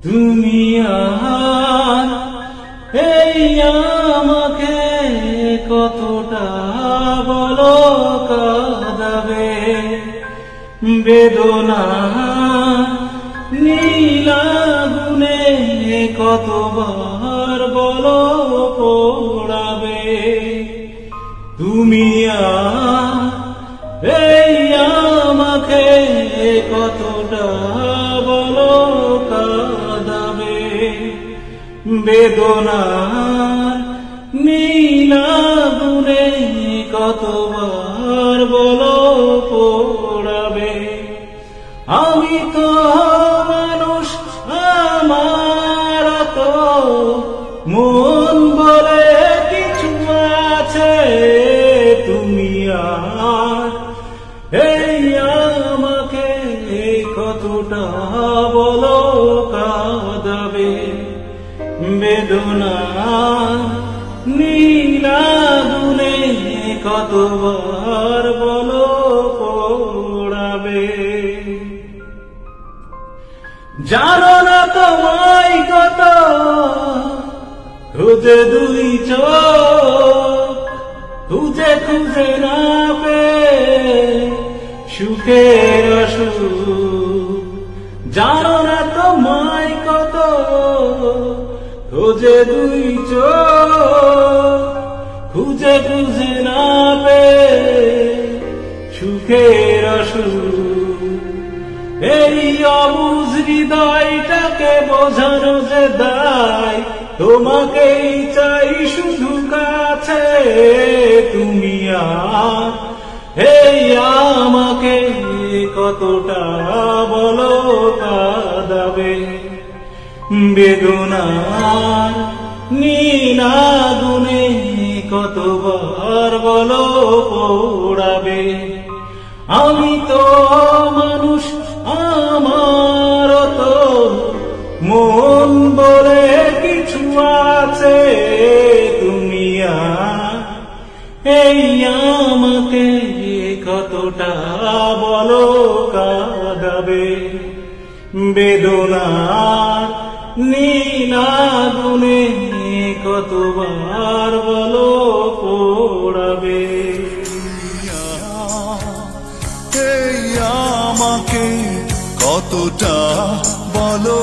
তুমি আর এই আমাকে কতটা বলো কাঁদাবে, বেদনা নীলাগুনে কতবার বলো পোড়াবে। তুমি আর এই আমাকে কতটা বলো কাঁদাবে, বেদনার নীলাগুনে কতবার বলো পোড়াবে। আমি তো মানুষ, আমার তো মন বলে কিছু আছে। তুমি আর এই আমাকে কতটা বলো কাঁদাবে, বেদনা নীলাগুনে কতবার বলো পোড়াবে। জানো না তোমায় কত খুঁজে দুই চোখ, খুঁজে খুঁজে না পেয়ে সুখের অসুখ। জানো না তোমায় কত খুঁজে দুই চোখ, খুঁজে খুঁজে না পেয়ে সুখের অসুখ। এই অবুঝ হৃদয়টাকে বোঝানো যে দায়, তোমাকেই চাই শুধু কাছে। তুমি আর এই আমাকে কতটা বলো কাঁদাবে, বেদনার নীলাগুনে কতবার বলো পোড়াবে। আমি তো মানুষ, আমার তো মন বলে কিছু আছে। তুমি আর এই আমাকে কতটা বলো কাঁদাবে, বেদনার নীলাগুনে কতবার বলো পোড়াবে। এই আমাকে কতটা বলো